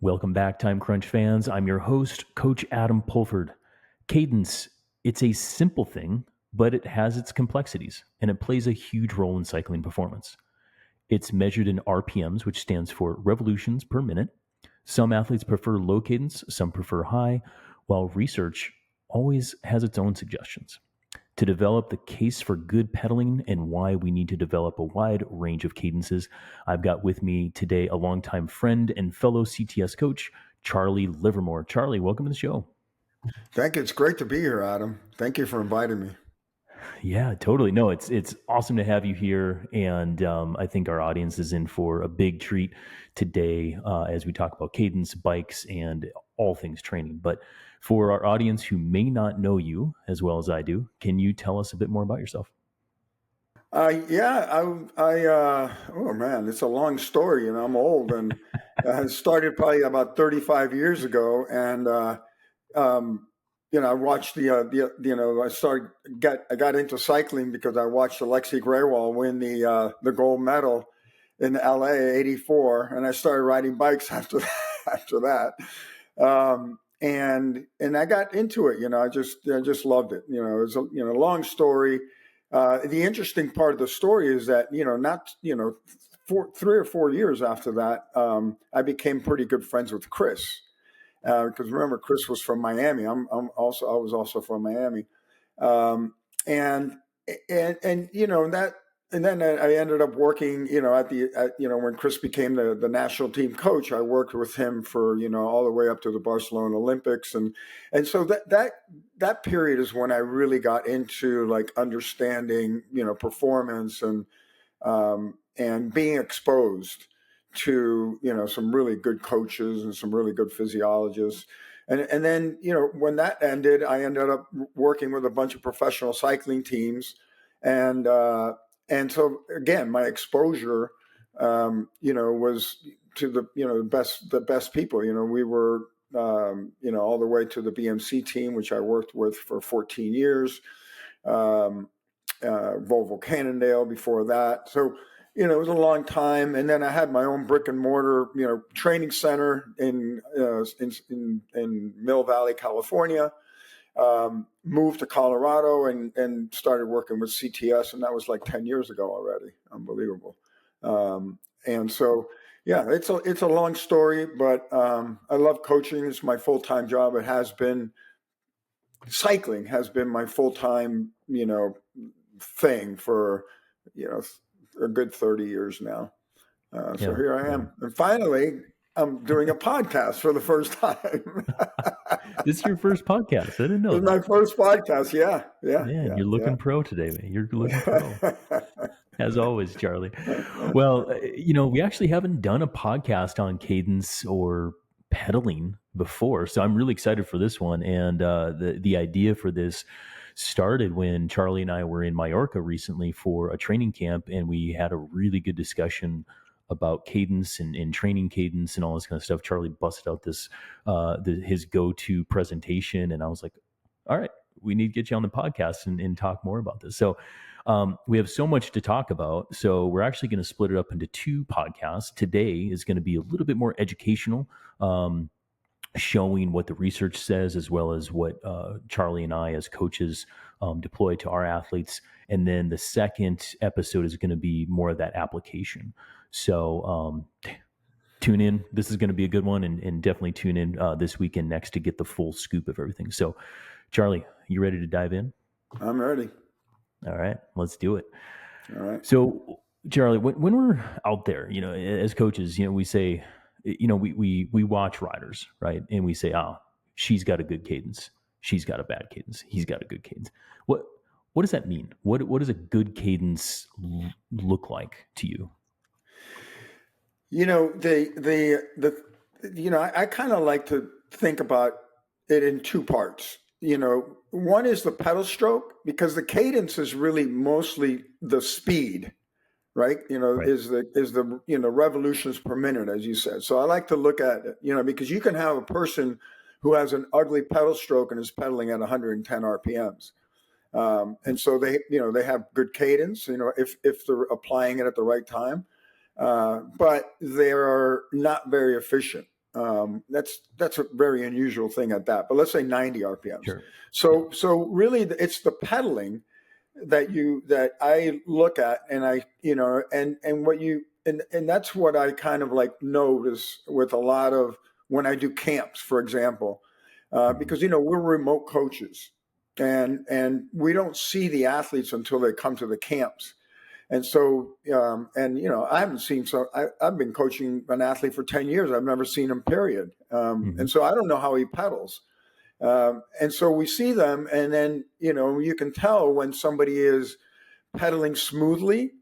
Welcome back, Time Crunch fans. I'm your host, Coach Adam Pulford. Cadence, it's a simple thing, but it has its complexities, and it plays a huge role in cycling performance. It's measured in RPMs, which stands for revolutions per minute. Some athletes prefer low cadence, some prefer high, while research always has its own suggestions. To develop the case for good pedaling and why we need to develop a wide range of cadences, I've got with me today a longtime friend and fellow CTS coach, Charlie Livermore. Charlie, welcome to the show. Thank you. It's great to be here, Adam. Thank you for inviting me. Yeah, totally. No, it's awesome to have you here, and I think our audience is in for a big treat today as we talk about cadence, bikes, and all things training. But for our audience who may not know you as well as I do, can you tell us a bit more about yourself? Oh man, it's a long story, and I'm old, and it started probably about 35 years ago, and I watched I got into cycling because I watched Alexei Grewal win the gold medal in LA '84, and I started riding bikes after that. And I got into it, I just loved it. It was a long story. The interesting part of the story is that, not 3 or 4 years after that, I became pretty good friends with Chris. Because remember, Chris was from Miami. I was also from Miami. And then I ended up working, when Chris became the national team coach, I worked with him for, all the way up to the Barcelona Olympics. And so that period is when I really got into like understanding, performance and being exposed to, some really good coaches and some really good physiologists. And then, when that ended, I ended up working with a bunch of professional cycling teams. And so again, my exposure, was to the best people. We were, all the way to the BMC team, which I worked with for 14 years. Volvo Cannondale before that. So, it was a long time. And then I had my own brick and mortar, training center in Mill Valley, California. Moved to Colorado and started working with CTS, and that was like 10 years ago already. Unbelievable. And so, yeah, it's a long story, but I love coaching. It's my full-time job. Cycling has been my full-time, thing for, a good 30 years now. So here I am. And finally, I'm doing a podcast for the first time. This is your first podcast. I didn't know. This is my first podcast. Yeah. Man, you're looking pro today, man. You're looking pro. As always, Charlie. Well, we actually haven't done a podcast on cadence or pedaling before, so I'm really excited for this one. And the idea for this started when Charlie and I were in Mallorca recently for a training camp, and we had a really good discussion about cadence and training cadence and all this kind of stuff. Charlie busted out this his go-to presentation, and I was like, all right, we need to get you on the podcast and talk more about this. So we have so much to talk about. So we're actually going to split it up into 2 podcasts. Today is going to be a little bit more educational, showing what the research says, as well as what Charlie and I as coaches deploy to our athletes. And then the second episode is going to be more of that application. So tune in. This is going to be a good one, and definitely tune in this weekend next to get the full scoop of everything. So, Charlie, you ready to dive in? I'm ready. All right, let's do it. All right. So, Charlie, when we're out there, as coaches, we say, we watch riders, right? And we say, oh, she's got a good cadence. She's got a bad cadence. He's got a good cadence. What does that mean? What does a good cadence look like to you? I kind of like to think about it in 2 parts. One is the pedal stroke, because the cadence is really mostly the speed, right? Right. Is the revolutions per minute, as you said. So I like to look at it, because you can have a person who has an ugly pedal stroke and is pedaling at 110 RPMs. And so they have good cadence, if they're applying it at the right time. But they are not very efficient. That's a very unusual thing at that. But let's say 90 RPMs. Sure. So really, it's the pedaling that I look at, and and that's what I kind of like notice with a lot of when I do camps, for example, because we're remote coaches, and we don't see the athletes until they come to the camps. And so, I haven't seen, I've been coaching an athlete for 10 years. I've never seen him, period. And so I don't know how he pedals. And so we see them, and then, you can tell when somebody is pedaling smoothly,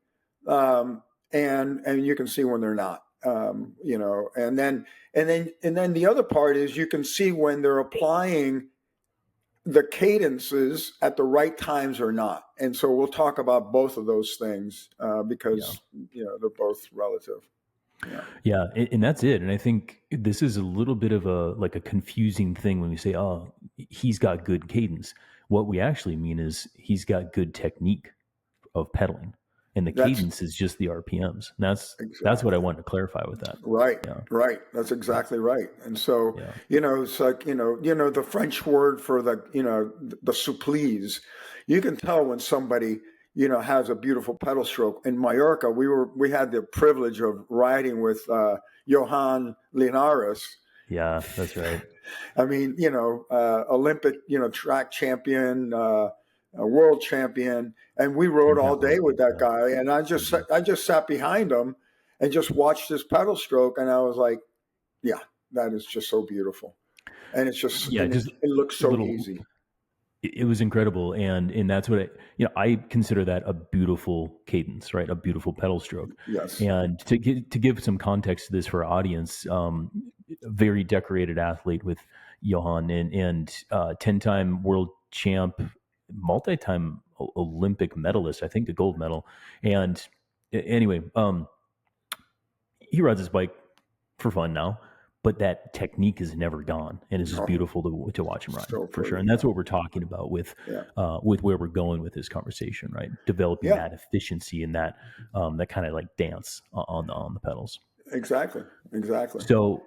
and you can see when they're not, and then the other part is you can see when they're applying the cadences at the right times or not. And so we'll talk about both of those things because they're both relative. Yeah, and that's it. And I think this is a little bit of a confusing thing when we say, "Oh, he's got good cadence." What we actually mean is he's got good technique of pedaling, and the cadence is just the RPMs. And that's what I wanted to clarify with that. Right, right. That's exactly right. And so it's like the French word for the supplies. You can tell when somebody has a beautiful pedal stroke. In Mallorca, we had the privilege of riding with Johan Linares. Yeah, that's right. I mean, Olympic, track champion, a world champion, and we rode all day with that guy. And I just sat behind him and just watched his pedal stroke, and I was like, yeah, that is just so beautiful, and it's just it looks so easy. It was incredible, and that's what I consider that a beautiful cadence, right? A beautiful pedal stroke. Yes. And to give some context to this for our audience, a very decorated athlete with Johan, and 10-time world champ, multi-time Olympic medalist, I think a gold medal. And anyway, he rides his bike for fun now. But that technique is never gone, and it's just beautiful to watch him ride, for sure. And that's what we're talking about with where we're going with this conversation, right? Developing that efficiency and that kind of like dance on the pedals. Exactly. So,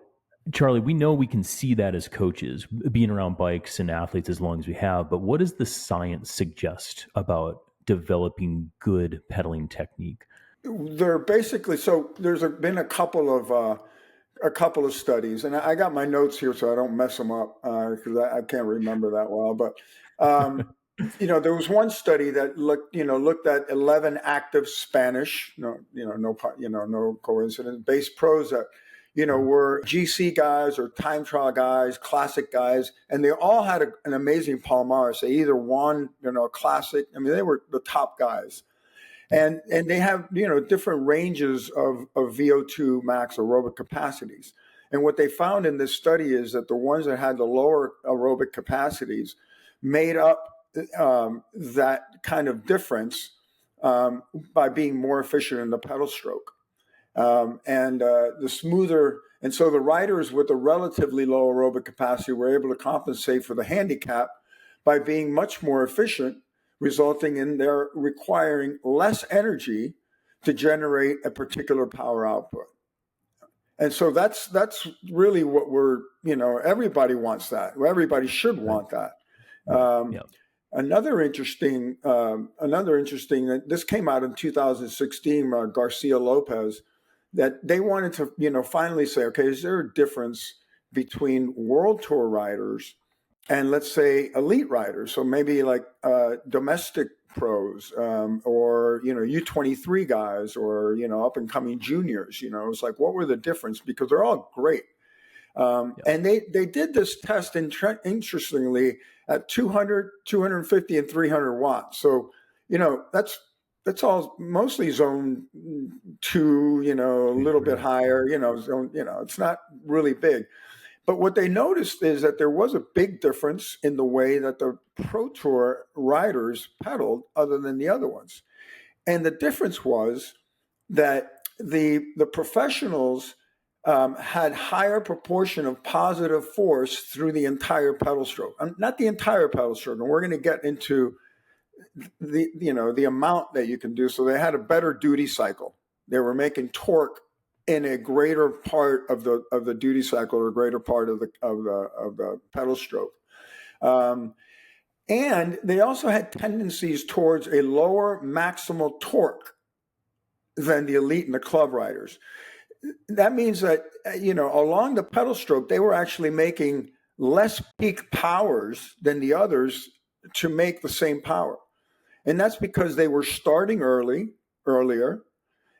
Charlie, we know we can see that as coaches, being around bikes and athletes as long as we have. But what does the science suggest about developing good pedaling technique? They're basically there's been a couple of studies, and I got my notes here so I don't mess them up because I can't remember that well. But there was one study that looked at 11 active Spanish, no coincidence, base pros that were GC guys or time trial guys, classic guys, and they all had an amazing Palmares. They either won classic. I mean, they were the top guys. And they have, different ranges of VO2 max aerobic capacities. And what they found in this study is that the ones that had the lower aerobic capacities made up that kind of difference by being more efficient in the pedal stroke. The smoother, and so the riders with a relatively low aerobic capacity were able to compensate for the handicap by being much more efficient, resulting in their requiring less energy to generate a particular power output. And so that's really what we're, everybody wants that. Everybody should want that. Another interesting, this came out in 2016, Garcia Lopez, that they wanted to, finally say, okay, is there a difference between world tour riders and let's say elite riders, so maybe like domestic pros or U23 guys or up and coming juniors. It's like, what were the difference? Because they're all great, and they did this test interestingly at 200, 250, and 300 watts. So that's all mostly zone 2, a little bit higher. Zone, it's not really big. But what they noticed is that there was a big difference in the way that the Pro Tour riders pedaled other than the other ones. And the difference was that the professionals had higher proportion of positive force through the entire pedal stroke. Not the entire pedal stroke, and we're going to get into the amount that you can do. So they had a better duty cycle. They were making torque in a greater part of the duty cycle, or a greater part of the pedal stroke. And they also had tendencies towards a lower maximal torque than the elite and the club riders. That means that, along the pedal stroke, they were actually making less peak powers than the others to make the same power. And that's because they were starting earlier.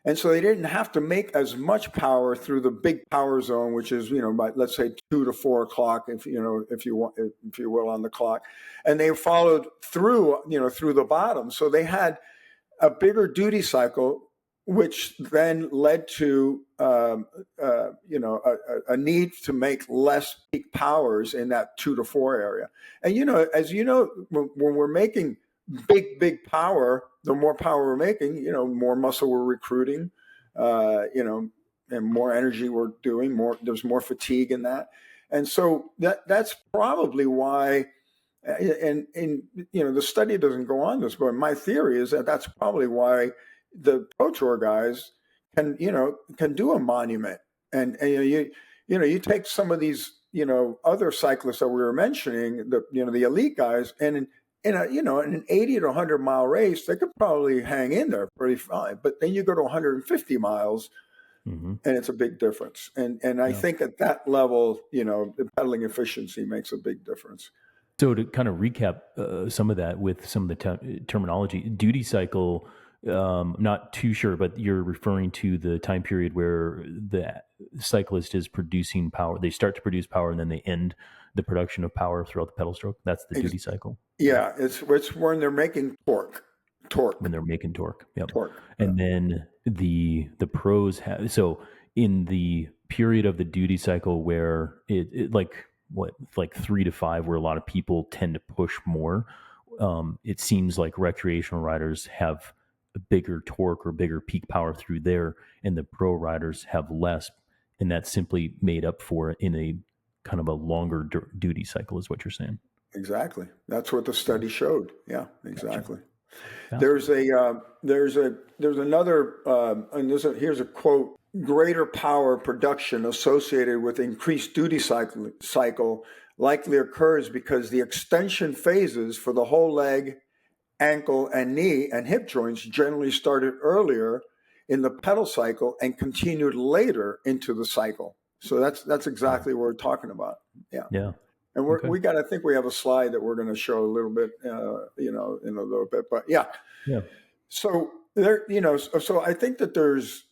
And so they didn't have to make as much power through the big power zone, which is, by, let's say 2 to 4 o'clock, if you will, on the clock. And they followed through, through the bottom. So they had a bigger duty cycle, which then led to, a need to make less peak powers in that 2 to 4 area. And, as you know, when we're making big power, the more power we're making, more muscle we're recruiting, and more energy we're doing, there's more fatigue in that. And so that's probably why, and the study doesn't go on this, but my theory is that that's probably why the Pro Tour guys can do a monument. And you take some of these, other cyclists that we were mentioning, the elite guys, and in an 80 to 100 mile race, they could probably hang in there pretty fine. But then you go to 150 miles, and it's a big difference. And I think at that level, the pedaling efficiency makes a big difference. So to kind of recap some of that with some of the terminology, duty cycle, not too sure, but you're referring to the time period where the cyclist is producing power. They start to produce power and then they end the production of power throughout the pedal stroke. That's the duty cycle. Yeah, it's when they're making torque. When they're making torque. Yep. Torque. And then the pros have, so in the period of the duty cycle where it like 3 to 5, where a lot of people tend to push more, it seems like recreational riders have a bigger torque or bigger peak power through there, and the pro riders have less, and that's simply made up for in a kind of a longer duty cycle, is what you're saying. Exactly. That's what the study showed. Yeah, exactly. Gotcha. There's another, and here's a quote: greater power production associated with increased duty cycle likely occurs because the extension phases for the whole leg, ankle, and knee and hip joints generally started earlier in the pedal cycle and continued later into the cycle. So that's exactly what we're talking about. Yeah. Yeah. And I think we have a slide that we're going to show a little bit, in a little bit, but yeah. Yeah. So there, so I think that there's,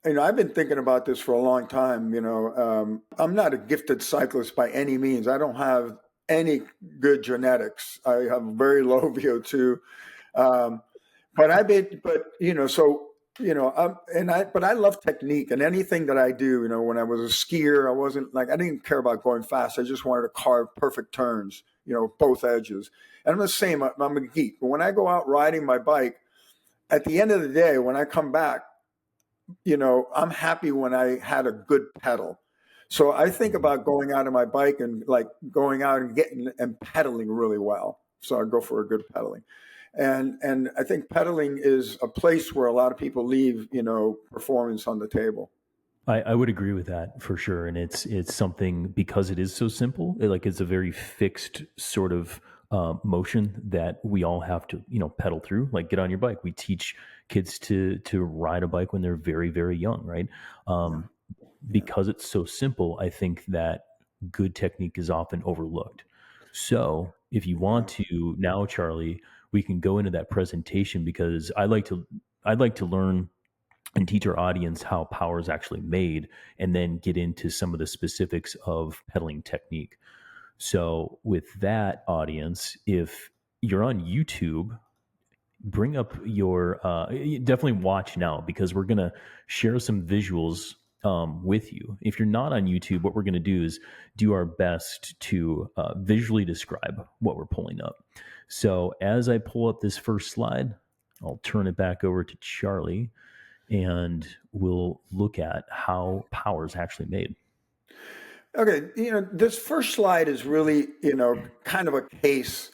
I've been thinking about this for a long time. I'm not a gifted cyclist by any means. I don't have any good genetics. I have very low VO2. But I love technique, and anything that I do, when I was a skier, I didn't care about going fast. I just wanted to carve perfect turns, both edges. And I'm the same. I'm a geek. But when I go out riding my bike, at the end of the day, when I come back, I'm happy when I had a good pedal. So I think about going out on my bike and going out and getting and pedaling really well. So I go for a good pedaling. And I think pedaling is a place where a lot of people leave, performance on the table. I would agree with that for sure. And it's something, because it is so simple, it's a very fixed sort of motion that we all have to, pedal through. Like, get on your bike. We teach kids to ride a bike when they're very, very young, right? Because it's so simple, I think that good technique is often overlooked. So if you want to now, Charlie, we can go into that presentation, because I'd like to learn and teach our audience how power is actually made, and then get into some of the specifics of pedaling technique. So with that, audience, if you're on YouTube, bring up your, definitely watch now, because we're going to share some visuals with you. If you're not on YouTube, what we're going to do is do our best to visually describe what we're pulling up. So as I pull up this first slide, I'll turn it back over to Charlie, and we'll look at how power is actually made. Okay, this first slide is really, kind of a case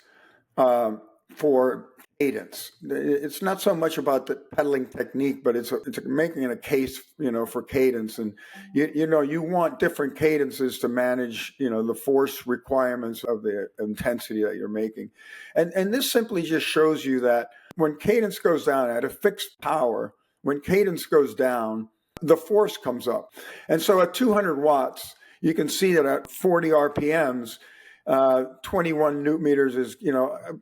for cadence. It's not so much about the pedaling technique, but it's making a case, for cadence. And you want different cadences to manage, the force requirements of the intensity that you're making. And this simply just shows you that when cadence goes down at a fixed power, when cadence goes down, the force comes up. And so at 200 watts, you can see that at 40 RPMs, 21 newton meters is,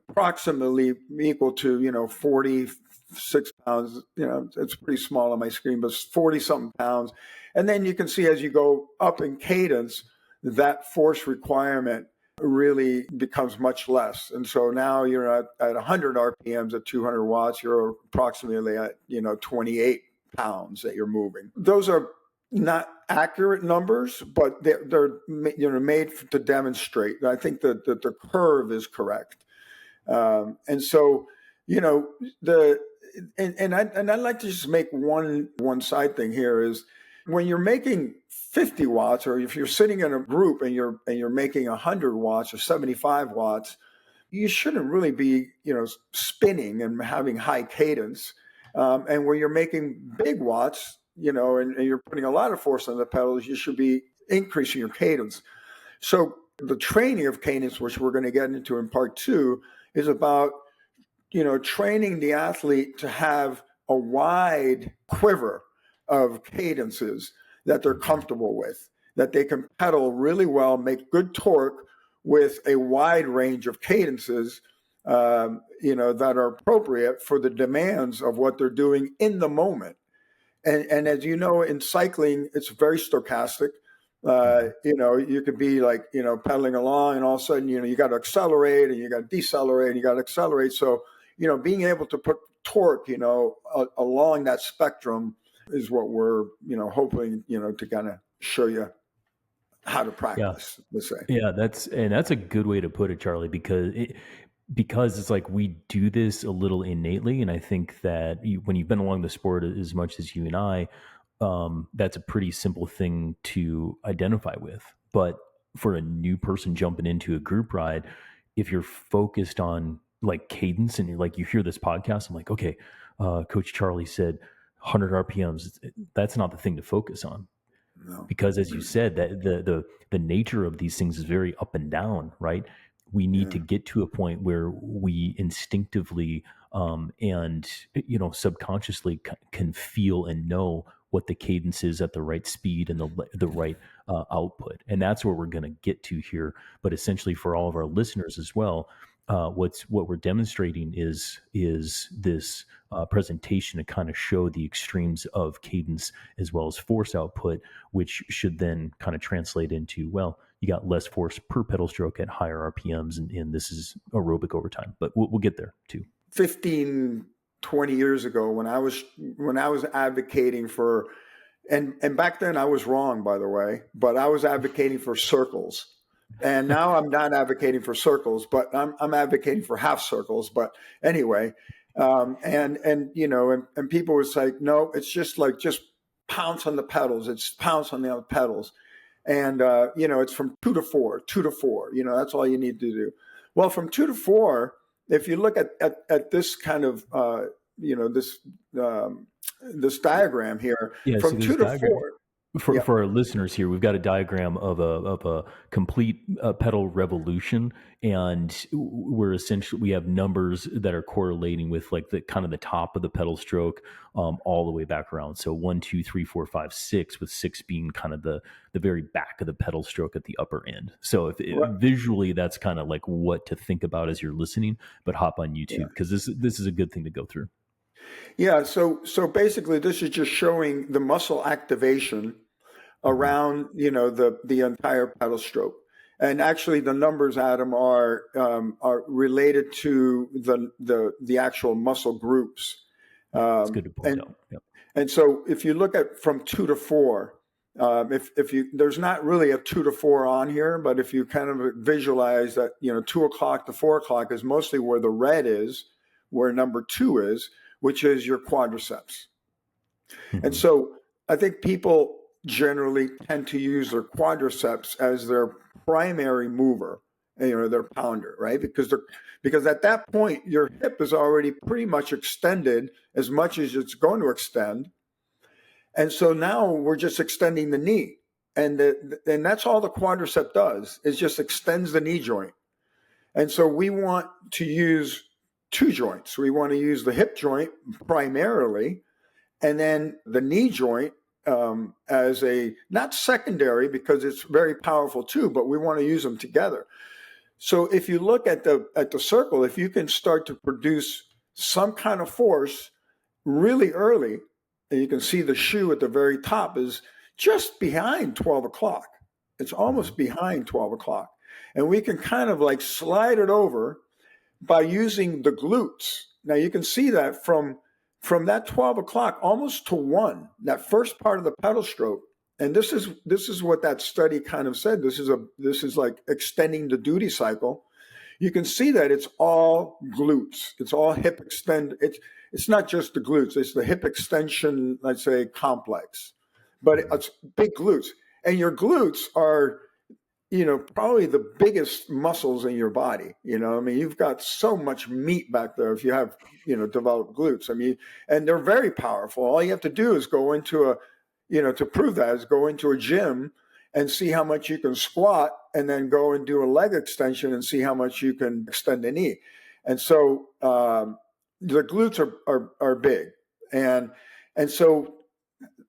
approximately equal to, 46 pounds. It's pretty small on my screen, but 40 something pounds. And then you can see as you go up in cadence, that force requirement really becomes much less. And so now you're at 100 RPMs at 200 watts, you're approximately at, 28 pounds that you're moving. Those are not accurate numbers, but they're made to demonstrate. I think that the curve is correct, and so I'd like to just make one side thing here is when you're making 50 watts, or if you're sitting in a group and you're making 100 watts or 75 watts, you shouldn't really be spinning and having high cadence. And when you're making big watts, and you're putting a lot of force on the pedals, you should be increasing your cadence. So the training of cadence, which we're going to get into in part 2, is about, training the athlete to have a wide quiver of cadences that they're comfortable with, that they can pedal really well, make good torque with a wide range of cadences, that are appropriate for the demands of what they're doing in the moment. And as you know, in cycling, it's very stochastic. You could be like, pedaling along and all of a sudden, you got to accelerate and you got to decelerate and you got to accelerate. So, being able to put torque, along that spectrum is what we're, hoping, to kind of show you how to practice, let's say. Yeah, that's a good way to put it, Charlie, because it's like we do this a little innately. And I think that when you've been along the sport as much as you and I, that's a pretty simple thing to identify with. But for a new person jumping into a group ride, if you're focused on like cadence and you hear this podcast, I'm like, okay, Coach Charlie said 100 RPMs. That's not the thing to focus on. No. Because as you said, that the nature of these things is very up and down, right? We need to get to a point where we instinctively and subconsciously can feel and know what the cadence is at the right speed and the right output, and that's where we're going to get to here. But essentially, for all of our listeners as well, what we're demonstrating is this presentation to kind of show the extremes of cadence as well as force output, which should then kind of translate into, well, you got less force per pedal stroke at higher RPMs, and this is aerobic over time. But we'll get there too. 15, 20 years ago, when I was advocating for, and back then I was wrong, by the way, but I was advocating for circles. And now I'm not advocating for circles, but I'm advocating for half circles. But anyway, and people would say, no, it's just pounce on the pedals. It's pounce on the other pedals. And, it's from 2 to 4, 2 to 4, that's all you need to do. Well, from 2 to 4, if you look at this kind of, this diagram here, from 2 to 4. For our listeners here, we've got a diagram of a complete pedal revolution, and we have numbers that are correlating with like the kind of the top of the pedal stroke all the way back around. So 1, 2, 3, 4, 5, 6, with 6 being kind of the very back of the pedal stroke at the upper end. So visually, that's kind of like what to think about as you're listening. But hop on YouTube because this is a good thing to go through. Yeah, so basically this is just showing the muscle activation around, the entire pedal stroke. And actually the numbers, Adam, are related to the actual muscle groups. That's good to point out. Yep. And so if you look at from 2 to 4, there's not really a 2 to 4 on here, but if you kind of visualize that, 2 o'clock to 4 o'clock is mostly where the red is, where number 2 is, which is your quadriceps. Mm-hmm. And so I think people generally tend to use their quadriceps as their primary mover. their pounder, right? Because at that point, your hip is already pretty much extended as much as it's going to extend. And so now we're just extending the knee. And that's all the quadricep does, is just extends the knee joint. And so we want to use two joints. We want to use the hip joint primarily, and then the knee joint as a, not secondary, because it's very powerful too, but we want to use them together. So if you look at the circle, if you can start to produce some kind of force really early, and you can see the shoe at the very top is just behind 12 o'clock. It's almost behind 12 o'clock. And we can kind of like slide it over by using the glutes. Now you can see that from that 12 o'clock almost to 1, that first part of the pedal stroke. And this is what that study kind of said. This is like extending the duty cycle. You can see that it's all glutes. It's all hip extend. It's not just the glutes. It's the hip extension, let's say, complex. But it's big glutes. And your glutes are, probably the biggest muscles in your body. I mean, you've got so much meat back there if you have, developed glutes. I mean, and they're very powerful. All you have to do is go into to prove that is go into a gym and see how much you can squat, and then go and do a leg extension and see how much you can extend the knee. And so the glutes are big. And so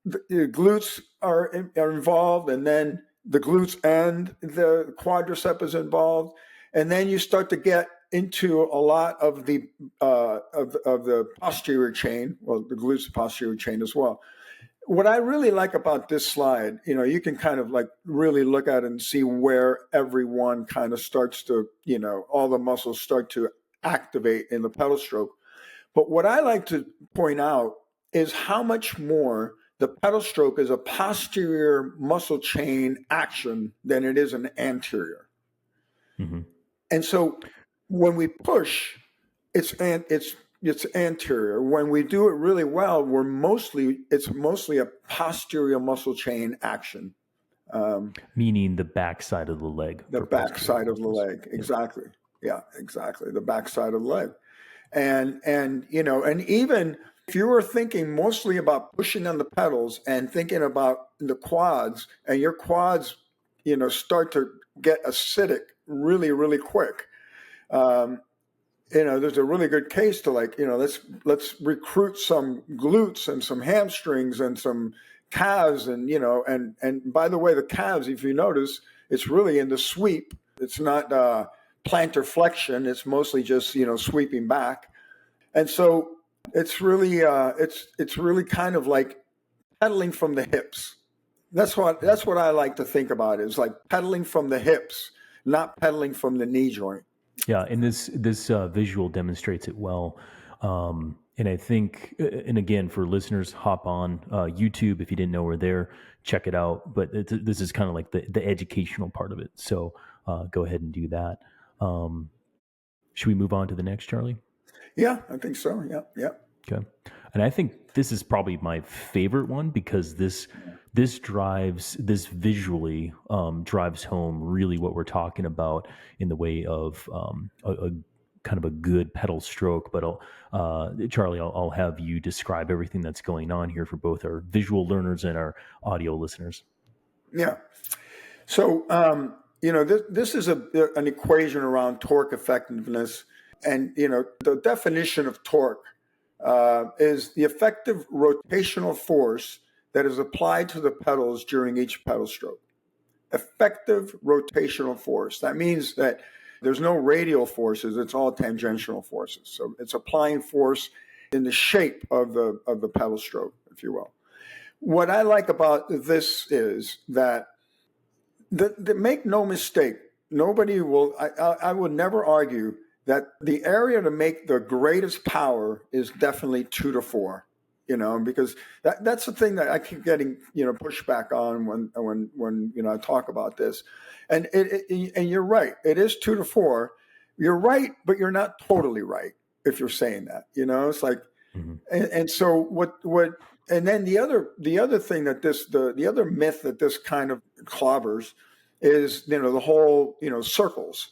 the glutes are involved, and then the glutes and the quadricep is involved. And then you start to get into a lot of the posterior chain. Well, the glutes posterior chain as well. What I really like about this slide, you can kind of like really look at it and see where everyone kind of starts to, all the muscles start to activate in the pedal stroke. But what I like to point out is how much more the pedal stroke is a posterior muscle chain action than it is an anterior. Mm-hmm. And so when we push, it's anterior. When we do it really well, it's mostly a posterior muscle chain action. Meaning the backside of the leg. The backside of the leg, exactly. Yeah, exactly. The backside of the leg. And even if you were thinking mostly about pushing on the pedals and thinking about the quads, and your quads, start to get acidic really, really quick. There's a really good case to let's recruit some glutes and some hamstrings and some calves, and by the way, the calves, if you notice, it's really in the sweep. It's not plantar flexion. It's mostly just sweeping back, and so it's really it's really kind of like pedaling from the hips. That's what I like to think about. Is like pedaling from the hips, not pedaling from the knee joint. Yeah, and this visual demonstrates it well. And I think, and again, for listeners, hop on YouTube if you didn't know we're there, check it out. But this is kind of like the educational part of it. So go ahead and do that. Should we move on to the next, Charlie? Yeah, I think so. Yeah. Okay. And I think this is probably my favorite one, because this visually drives home really what we're talking about in the way of a kind of a good pedal stroke. But Charlie, I'll have you describe everything that's going on here for both our visual learners and our audio listeners. Yeah. So this is an equation around torque effectiveness, and the definition of torque is the effective rotational force that is applied to the pedals during each pedal stroke. Effective rotational force. That means that there's no radial forces, it's all tangential forces. So it's applying force in the shape of the pedal stroke, if you will. What I like about this is that make no mistake, nobody will, I would never argue that the area to make the greatest power is definitely 2 to 4. Because that's the thing that I keep getting, pushback on when I talk about this. And and you're right, it is 2 to 4. You're right, but you're not totally right if you're saying that. It's like, mm-hmm. and so what and then the other thing that the other myth that this kind of clobbers is the whole circles.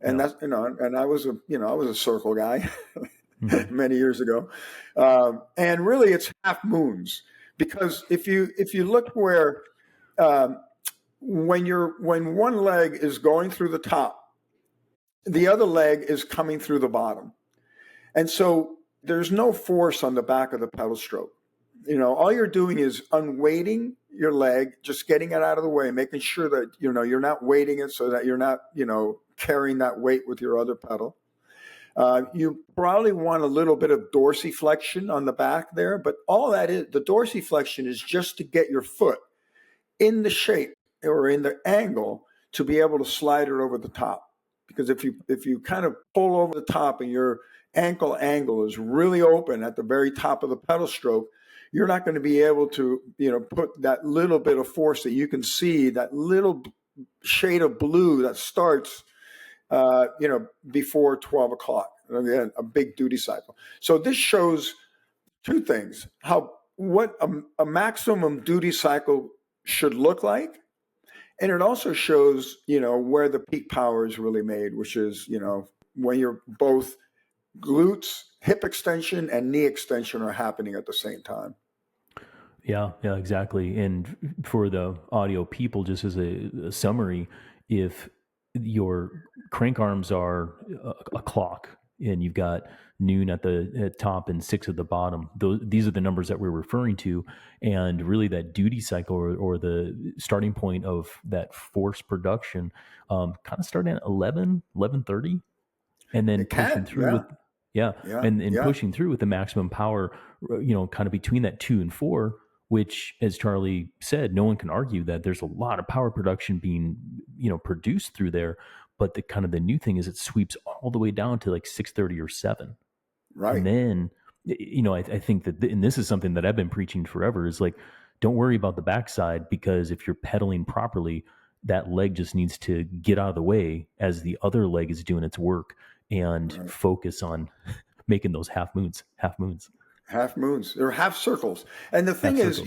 And that's, and I was a circle guy many years ago. And really it's half moons, because if you look where, when one leg is going through the top, the other leg is coming through the bottom. And so there's no force on the back of the pedal stroke. All you're doing is unweighting your leg, just getting it out of the way, making sure that, you're not weighting it so that you're not, carrying that weight with your other pedal. You probably want a little bit of dorsiflexion on the back there, but all that is, the dorsiflexion is just to get your foot in the shape or in the angle to be able to slide it over the top. Because if you kind of pull over the top and your ankle angle is really open at the very top of the pedal stroke, you're not going to be able to, put that little bit of force that you can see, that little shade of blue that starts, before 12 o'clock. Again, a big duty cycle. So this shows two things: what a maximum duty cycle should look like, and it also shows, where the peak power is really made, which is, when you're both glutes, hip extension, and knee extension are happening at the same time. Yeah, exactly. And for the audio people, just as a summary, if your crank arms are a clock and you've got noon at the top and 6 at the bottom, these are the numbers that we're referring to. And really that duty cycle or the starting point of that force production kind of starting at 11:30, and then pushing through with pushing through with the maximum power, kind of between that 2 and 4, which, as Charlie said, no one can argue that there's a lot of power production being, produced through there. But the new thing is it sweeps all the way down to like 6:30 or 7. Right. And then, I think that, and this is something that I've been preaching forever, is like, don't worry about the backside, because if you're pedaling properly, that leg just needs to get out of the way as the other leg is doing its work, and focus on making those half moons. They're half circles. And the thing is,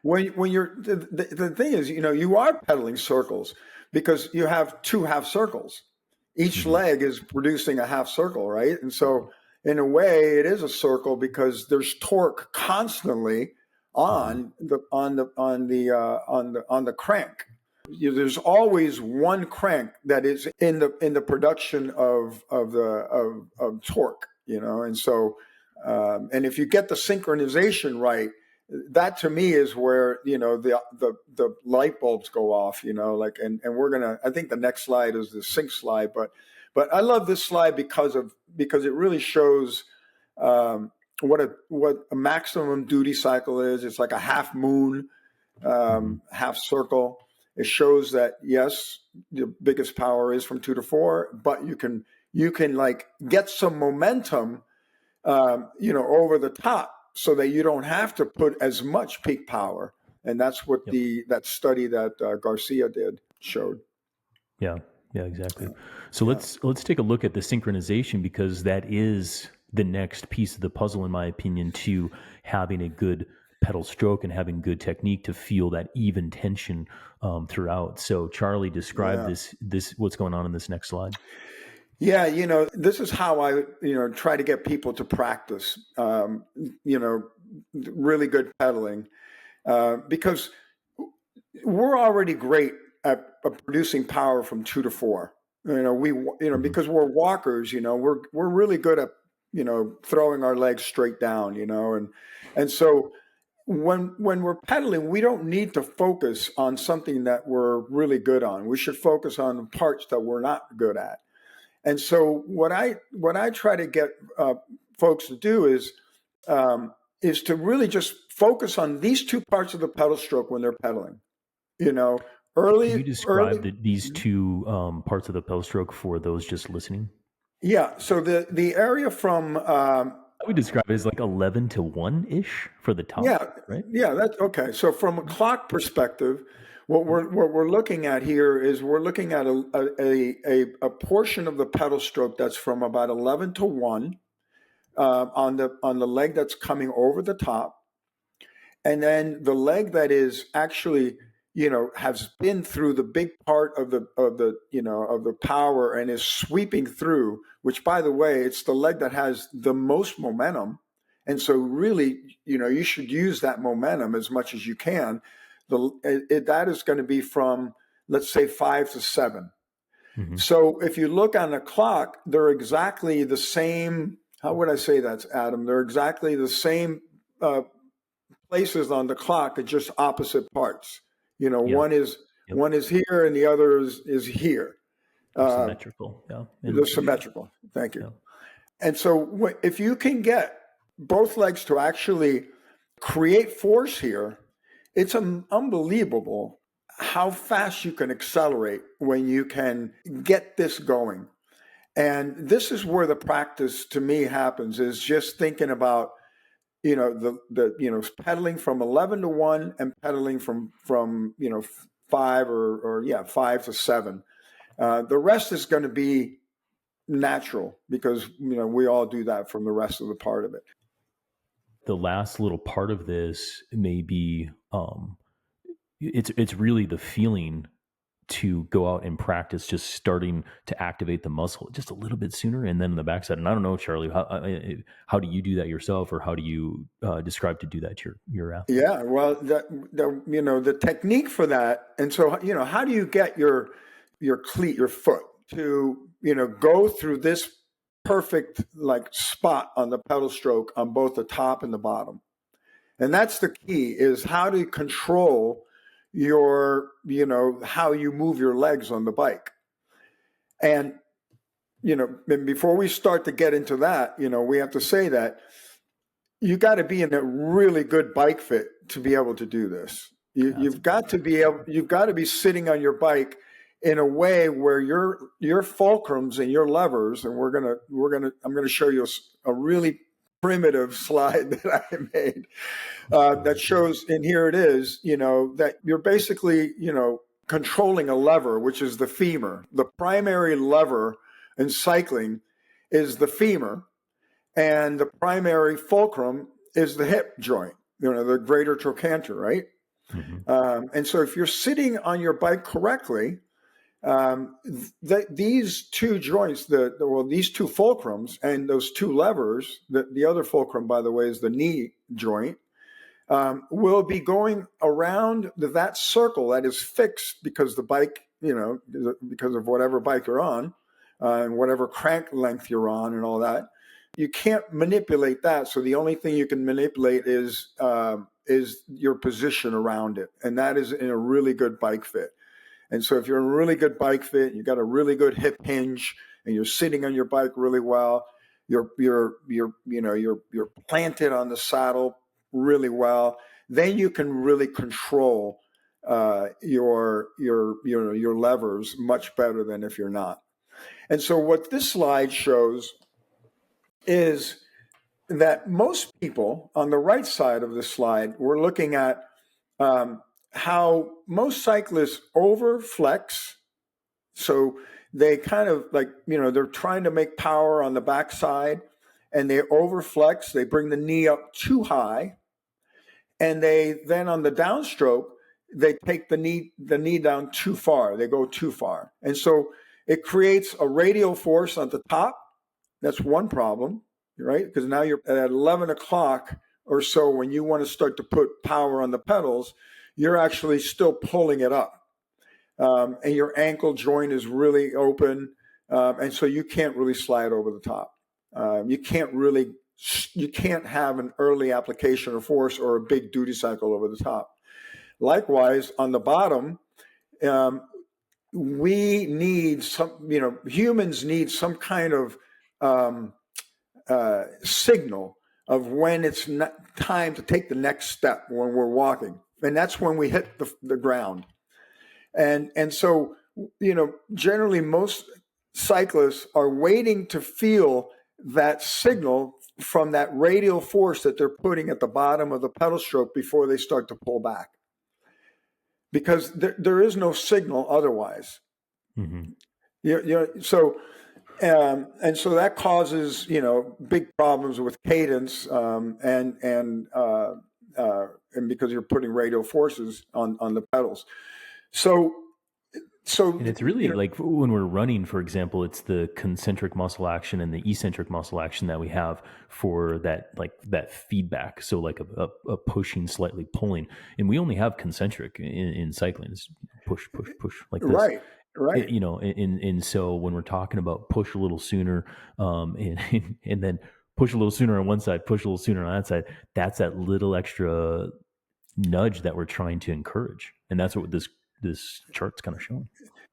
when you're, the thing is, you are pedaling circles because you have 2 half circles. Each leg is producing a half circle, right? And so in a way it is a circle because there's torque constantly on the crank. There's always one crank that is in the production of torque, and so and if you get the synchronization right, that to me is where the light bulbs go off, and we're gonna, I think the next slide is the sync slide, but I love this slide because it really shows what a maximum duty cycle is. It's like a half moon, half circle. It shows that, yes, the biggest power is from 2 to 4, but you can like get some momentum, over the top, so that you don't have to put as much peak power. And that's what that study that Garcia did showed. Yeah, exactly. So let's take a look at the synchronization, because that is the next piece of the puzzle, in my opinion, to having a good pedal stroke and having good technique to feel that even tension throughout. So Charlie, describe this what's going on in this next slide. Yeah, this is how I, try to get people to practice, really good pedaling, because we're already great at producing power from 2 to 4. Because we're walkers, we're really good at, throwing our legs straight down, and so when we're pedaling, we don't need to focus on something that we're really good on. We should focus on the parts that we're not good at. And so what I try to get folks to do is to really just focus on these 2 parts of the pedal stroke when they're pedaling. Can you describe these 2 parts of the pedal stroke for those just listening? Yeah. So the area from I would describe it as like 11 to 1-ish for the top. Yeah. Right. Yeah. That's okay. So from a clock perspective, what we're looking at here is we're looking at a portion of the pedal stroke that's from about 11 to 1 on the leg that's coming over the top, and then the leg that is actually has been through the big part of the power and is sweeping through, which, by the way, it's the leg that has the most momentum. And so really, you should use that momentum as much as you can. That is going to be from, let's say, 5 to 7. Mm-hmm. So if you look on the clock, they're exactly the same. How would I say that, Adam? They're exactly the same places on the clock, at just opposite parts. One is here and the other is here. Symmetrical. Yeah. They're symmetrical. Thank you. Yeah. And so if you can get both legs to actually create force here, it's unbelievable how fast you can accelerate when you can get this going. And this is where the practice, to me, happens, is just thinking about, pedaling from 11 to 1 and pedaling from 5 5 to 7. The rest is going to be natural, because we all do that from the rest of the part of it. The last little part of this may be it's really the feeling to go out and practice, just starting to activate the muscle just a little bit sooner, and then in the backside. And I don't know, Charlie, how do you do that yourself, or how do you describe to do that to your athlete? Yeah, well, the technique for that, and so how do you get your cleat, your foot, to go through this perfect spot on the pedal stroke on both the top and the bottom? And that's the key, is how to control your how you move your legs on the bike. And and before we start to get into that, we have to say that you got to be in a really good bike fit to be able to do this. You've got to be sitting on your bike in a way where your fulcrums and your levers, and I'm gonna show you a really primitive slide that I made that shows, and here it is, that you're basically, controlling a lever, which is the femur. The primary lever in cycling is the femur, and the primary fulcrum is the hip joint, the greater trochanter, right? Mm-hmm. And so if you're sitting on your bike correctly, these two joints, these two fulcrums and those two levers, the other fulcrum, by the way, is the knee joint, will be going around that circle that is fixed because the bike, because of whatever bike you're on, and whatever crank length you're on and all that. You can't manipulate that. So the only thing you can manipulate is your position around it. And that is in a really good bike fit. And so if you're in a really good bike fit, you've got a really good hip hinge, and you're sitting on your bike really well, you're planted on the saddle really well, then you can really control your levers much better than if you're not. And so what this slide shows is that most people on the right side of the slide, we're looking at how most cyclists overflex. So they kind of they're trying to make power on the backside, and they overflex. They bring the knee up too high, and they then on the downstroke, they take the knee down too far. They go too far. And so it creates a radial force at the top. That's one problem, right? Because now you're at 11 o'clock or so, when you want to start to put power on the pedals, you're actually still pulling it up. And your ankle joint is really open. And so you can't really slide over the top. You can't have an early application of force or a big duty cycle over the top. Likewise, on the bottom, we need humans need some kind of signal of when it's time to take the next step when we're walking. And that's when we hit the ground. And so, generally most cyclists are waiting to feel that signal from that radial force that they're putting at the bottom of the pedal stroke before they start to pull back. Because there is no signal otherwise. Mm-hmm. So that causes, big problems with cadence, and and because you're putting radial forces on the pedals. So and it's really like when we're running, for example, it's the concentric muscle action and the eccentric muscle action that we have for that feedback. So like a pushing, slightly pulling, and we only have concentric in cycling. It's push, push, push like this. Right. And so when we're talking about push a little sooner, and then push a little sooner on one side, push a little sooner on that side, that's that little extra nudge that we're trying to encourage, and that's what this chart's kind of showing.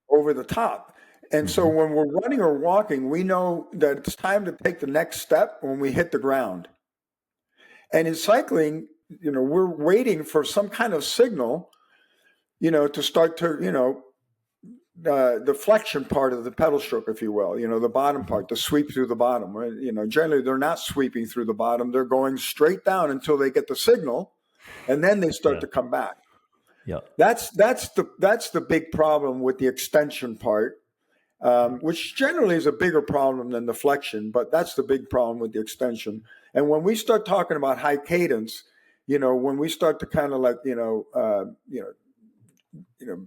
Over the top. And so when we're running or walking, we know that it's time to take the next step when we hit the ground. And in cycling, we're waiting for some kind of signal, to start to, the flexion part of the pedal stroke, if you will, the bottom part, the sweep through the bottom. Generally they're not sweeping through the bottom. They're going straight down until they get the signal, and then they start to come back. Yeah, that's the big problem with the extension part, which generally is a bigger problem than the flexion, but that's the big problem with the extension. And when we start talking about high cadence, when we start to kind of like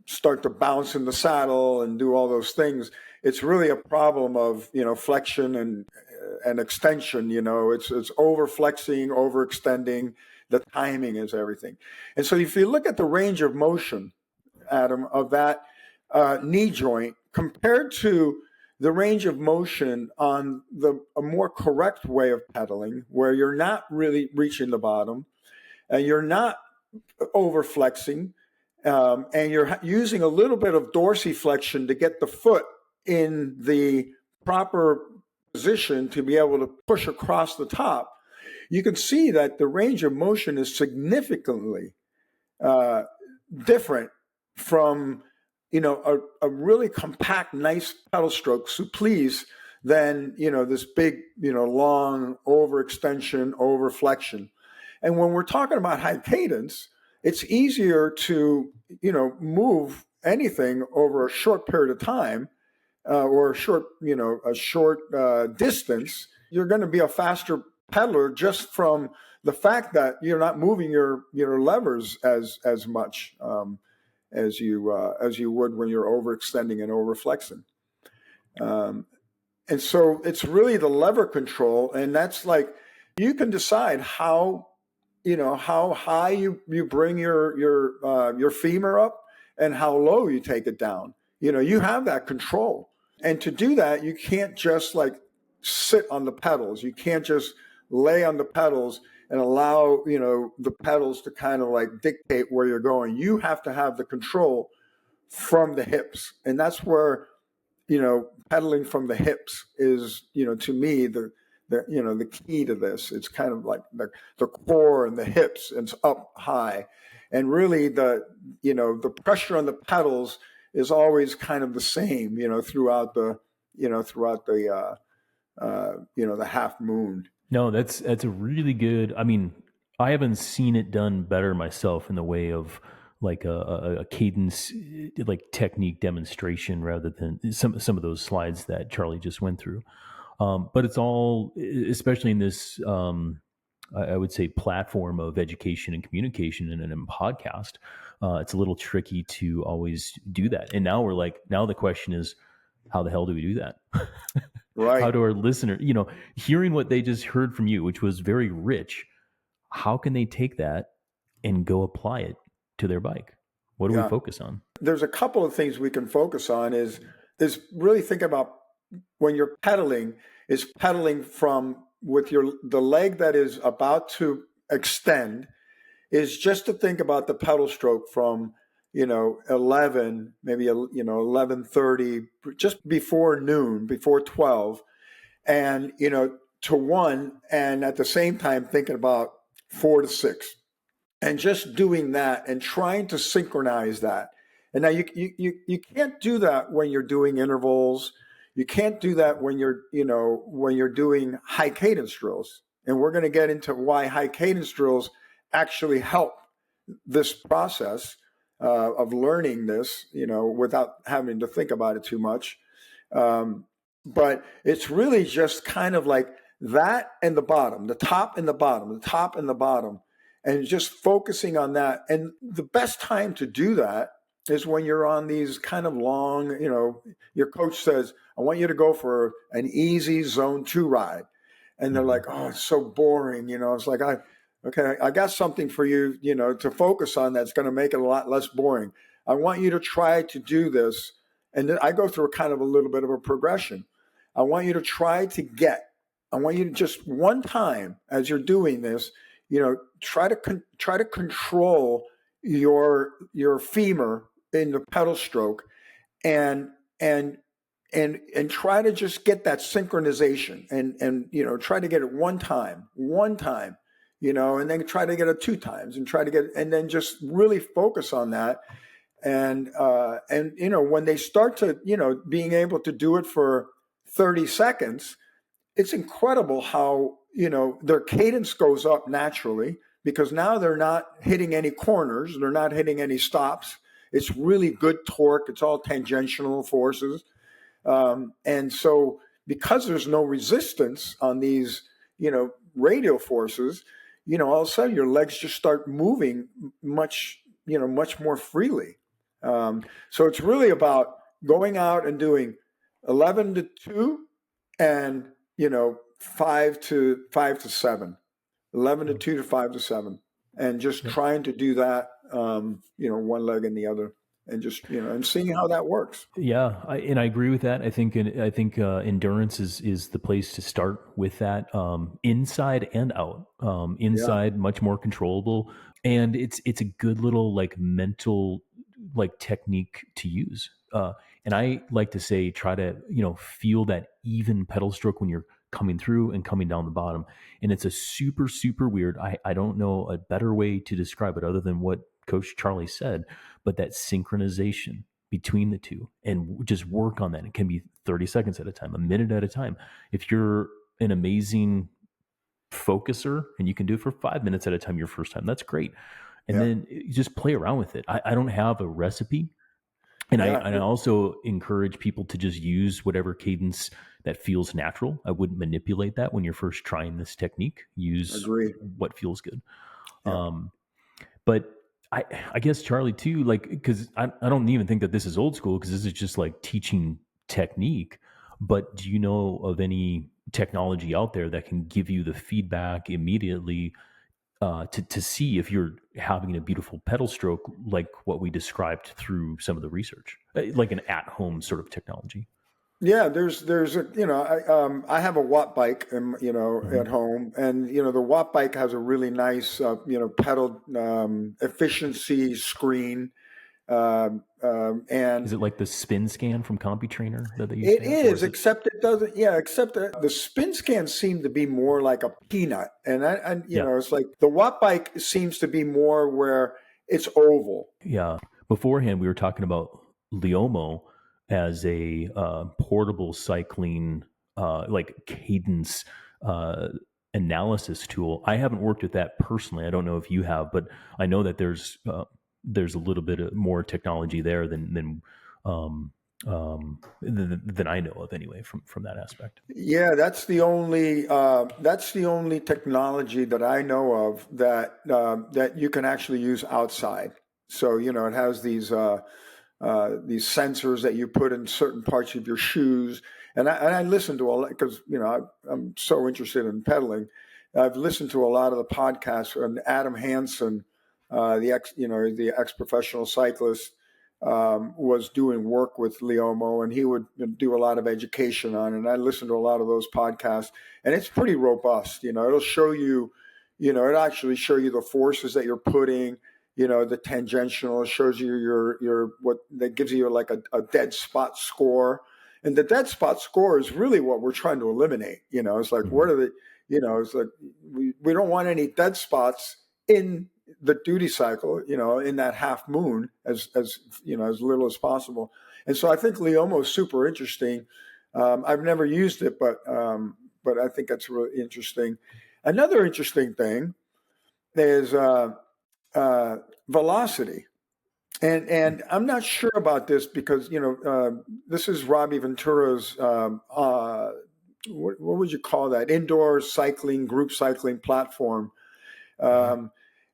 start to bounce in the saddle and do all those things, it's really a problem of flexion and extension. It's over flexing, overextending. The timing is everything. And so if you look at the range of motion, Adam, of that knee joint compared to the range of motion on a more correct way of pedaling, where you're not really reaching the bottom and you're not over flexing, and you're using a little bit of dorsiflexion to get the foot in the proper position to be able to push across the top, you can see that the range of motion is significantly different from, a really compact, nice pedal stroke supplies than, this big, long overextension, overflexion. And when we're talking about high cadence, it's easier to, move anything over a short period of time or a short distance. You're going to be a faster pedaler just from the fact that you're not moving your levers as much as you would when you're overextending and overflexing. And so it's really the lever control, and that's like you can decide how high you bring your femur up and how low you take it down. You have that control, and to do that, you can't just like sit on the pedals. You can't just lay on the pedals and allow, the pedals to kind of like dictate where you're going. You have to have the control from the hips. And that's where, pedaling from the hips is, to me, the key to this. It's kind of like the core and the hips, and it's up high. And really the pressure on the pedals is always kind of the same, throughout the half moon. No, that's a really good. I mean, I haven't seen it done better myself in the way of like a cadence, like technique demonstration, rather than some of those slides that Charlie just went through. But it's all, especially in this, I would say, platform of education and communication and a podcast. It's a little tricky to always do that. And now the question is, how the hell do we do that? Right. How do our listener, hearing what they just heard from you, which was very rich, how can they take that and go apply it to their bike? What do we focus on? There's a couple of things we can focus on is really think about when you're pedaling, is pedaling from with the leg that is about to extend, is just to think about the pedal stroke from 11, maybe 11:30, just before noon, before 12, and to 1, and at the same time thinking about 4 to 6, and just doing that and trying to synchronize that. And now you can't do that when you're doing intervals. You can't do that when you're doing high cadence drills. And we're going to get into why high cadence drills actually help this process of learning this, without having to think about it too much. But it's really just kind of like that and the bottom, the top and the bottom, the top and the bottom. and just focusing on that. And the best time to do that is when you're on these kind of long, your coach says, I want you to go for an easy zone 2 ride. And they're like, oh, it's so boring. It's like, okay, I got something for you, to focus on that's going to make it a lot less boring. I want you to try to do this. And then I go through kind of a little bit of a progression. I want you to just one time as you're doing this, try to control your femur in the pedal stroke and try to just get that synchronization and try to get it one time, and then try to get it 2 times and then just really focus on that. And when they start to, being able to do it for 30 seconds, it's incredible how, their cadence goes up naturally because now they're not hitting any corners. They're not hitting any stops. It's really good torque. It's all tangential forces. And so because there's no resistance on these, radial forces, all of a sudden your legs just start moving much more freely. So it's really about going out and doing 11 to 2 and, 5 to 7, 11 to 2 to 5 to 7, and just trying to do that, one leg and the other, and just, and seeing how that works. Yeah. I agree with that. I think endurance is the place to start with that, inside and out. Inside, much more controllable. And it's a good little mental technique to use. And I like to say, try to, feel that even pedal stroke when you're coming through and coming down the bottom. And it's a super, super weird. I don't know a better way to describe it other than what Coach Charlie said, but that synchronization between the two, and just work on that. It can be 30 seconds at a time, a minute at a time. If you're an amazing focuser and you can do it for 5 minutes at a time your first time, that's great. And then you just play around with it. I don't have a recipe. And I also encourage people to just use whatever cadence that feels natural. I wouldn't manipulate that when you're first trying this technique. Use what feels good. But I guess, Charlie, too, because I don't even think that this is old school, because this is just teaching technique. But do you know of any technology out there that can give you the feedback immediately to see if you're having a beautiful pedal stroke, like what we described through some of the research, like an at-home sort of technology? Yeah, there's I have a watt bike, at home, and the watt bike has a really nice pedal efficiency screen. And is it like the spin scan from CompuTrainer that they use? It is, except it doesn't. Yeah, except the spin scans seem to be more like a peanut, and it's like the watt bike seems to be more where it's oval. Yeah. Beforehand, we were talking about Leomo as a portable cycling cadence analysis tool. I haven't worked with that personally. I don't know if you have, but I know that there's a little bit more technology there than I know of anyway from that aspect. Yeah, that's the only technology that I know of that you can actually use outside. So it has these sensors that you put in certain parts of your shoes, and I listen to all that because I'm so interested in pedaling. I've listened to a lot of the podcasts, and Adam Hansen, the ex-professional cyclist, was doing work with Leomo, and he would do a lot of education on it. And I listened to a lot of those podcasts, and it's pretty robust. It'll show you, it actually show you the forces that you're putting, the tangential. It shows you your what that gives you like a dead spot score. And the dead spot score is really what we're trying to eliminate. It's like, what are the, it's like we don't want any dead spots in the duty cycle, in that half moon as little as possible. And so I think Leomo is super interesting. I've never used it, but I think that's really interesting. Another interesting thing is velocity. And I'm not sure about this because, this is Robbie Ventura's, what would you call that? Indoor cycling, group cycling platform.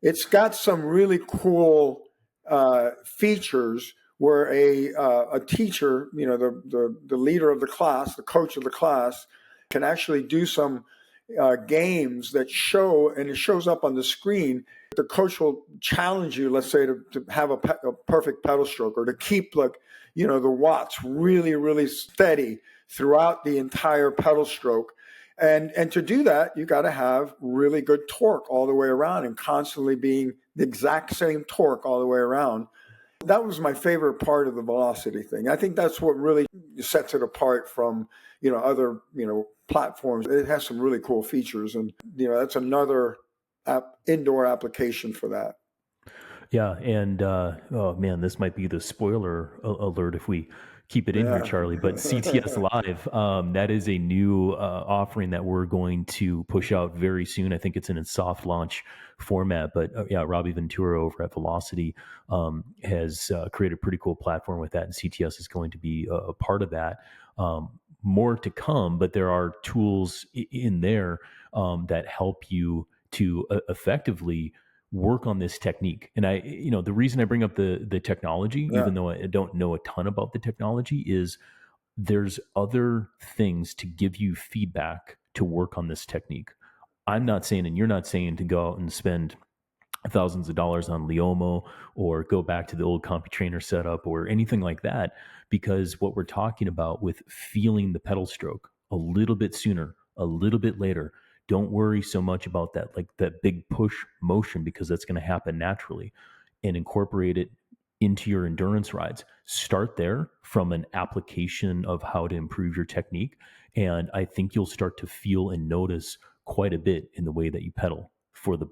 it's got some really cool features where a teacher, the leader of the class, the coach of the class, can actually do some games that show, and it shows up on the screen. The coach will challenge you, let's say, to have a perfect pedal stroke, or to keep the watts really, really steady throughout the entire pedal stroke. And to do that, you got to have really good torque all the way around, and constantly being the exact same torque all the way around. That was my favorite part of the velocity thing. I think that's what really sets it apart from, other, platforms. It has some really cool features, and, that's another indoor application for that. Yeah. And, oh man, this might be the spoiler alert if we keep it in here, Charlie, but CTS Live, that is a new offering that we're going to push out very soon. I think it's in a soft launch format, but Robbie Ventura over at Velocity has created a pretty cool platform with that, and CTS is going to be a part of that. More to come, but there are tools in there that help you to effectively work on this technique. And the reason I bring up the technology, even though I don't know a ton about the technology, is there's other things to give you feedback to work on this technique. I'm not saying, and you're not saying, to go out and spend thousands of dollars on Leomo or go back to the old CompuTrainer setup or anything like that, because what we're talking about with feeling the pedal stroke a little bit sooner, a little bit later, don't worry so much about that, like that big push motion, because that's going to happen naturally, and incorporate it into your endurance rides. Start there from an application of how to improve your technique. And I think you'll start to feel and notice quite a bit in the way that you pedal for the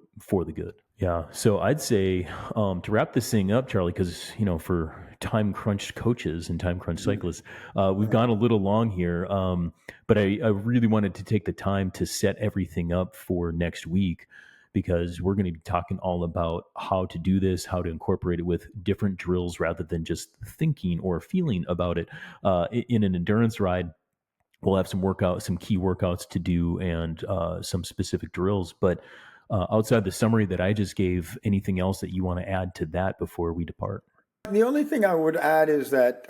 good. Yeah. So I'd say to wrap this thing up, Charlie, because, for time crunched coaches and time crunched cyclists, we've gone a little long here. But I really wanted to take the time to set everything up for next week, because we're going to be talking all about how to do this, how to incorporate it with different drills rather than just thinking or feeling about it. In an endurance ride, we'll have some key workouts to do, and some specific drills. But outside the summary that I just gave, anything else that you want to add to that before we depart? The only thing I would add is that,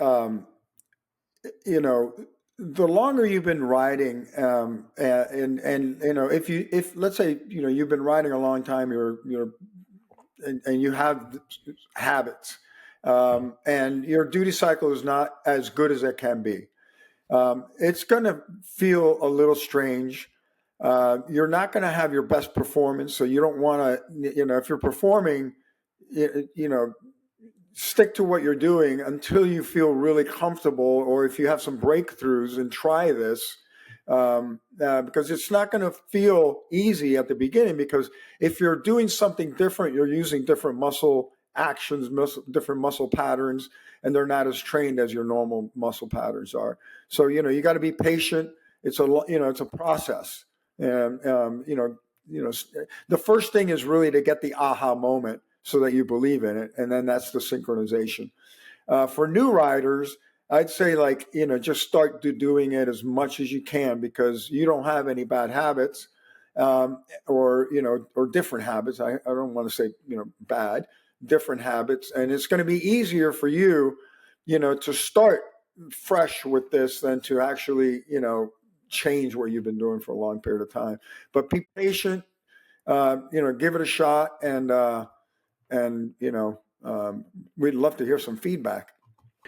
the longer you've been riding, and if let's say, you've been riding a long time, and you have habits, and your duty cycle is not as good as it can be, it's going to feel a little strange. You're not going to have your best performance, so you don't want to, if you're performing, stick to what you're doing until you feel really comfortable, or if you have some breakthroughs, and try this, because it's not going to feel easy at the beginning, because if you're doing something different, you're using different muscle actions, different muscle patterns, and they're not as trained as your normal muscle patterns are. So, you got to be patient. It's a process. And, the first thing is really to get the aha moment so that you believe in it. And then that's the synchronization. For new riders, I'd say, just start doing it as much as you can, because you don't have any bad habits, or different habits. I don't want to say, bad, different habits. And it's going to be easier for you, to start fresh with this than to actually, change what you've been doing for a long period of time. But be patient, give it a shot, and we'd love to hear some feedback.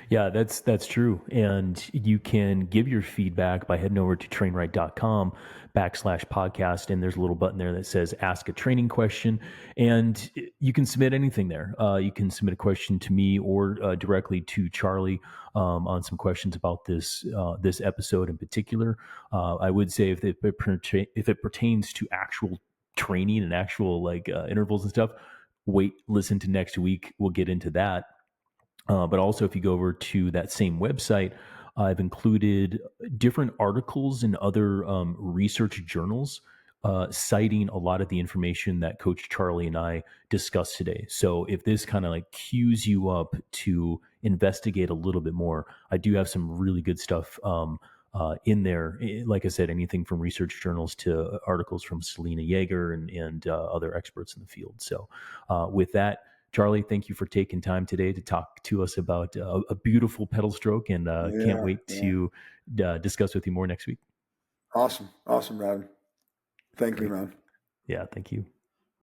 Yeah, that's true. And you can give your feedback by heading over to trainright.com/podcast. And there's a little button there that says ask a training question. And you can submit anything there. You can submit a question to me, or directly to Charlie, on some questions about this episode in particular. I would say if it pertains to actual training and actual intervals and stuff, listen to next week. We'll get into that. But also, if you go over to that same website, I've included different articles and other research journals citing a lot of the information that Coach Charlie and I discussed today. So if this kind of cues you up to investigate a little bit more, I do have some really good stuff in there. Like I said, anything from research journals to articles from Selena Yeager and other experts in the field. So with that, Charlie, thank you for taking time today to talk to us about a beautiful pedal stroke, and can't wait to discuss with you more next week. Awesome, man. Thank Great. you, man. Yeah, thank you.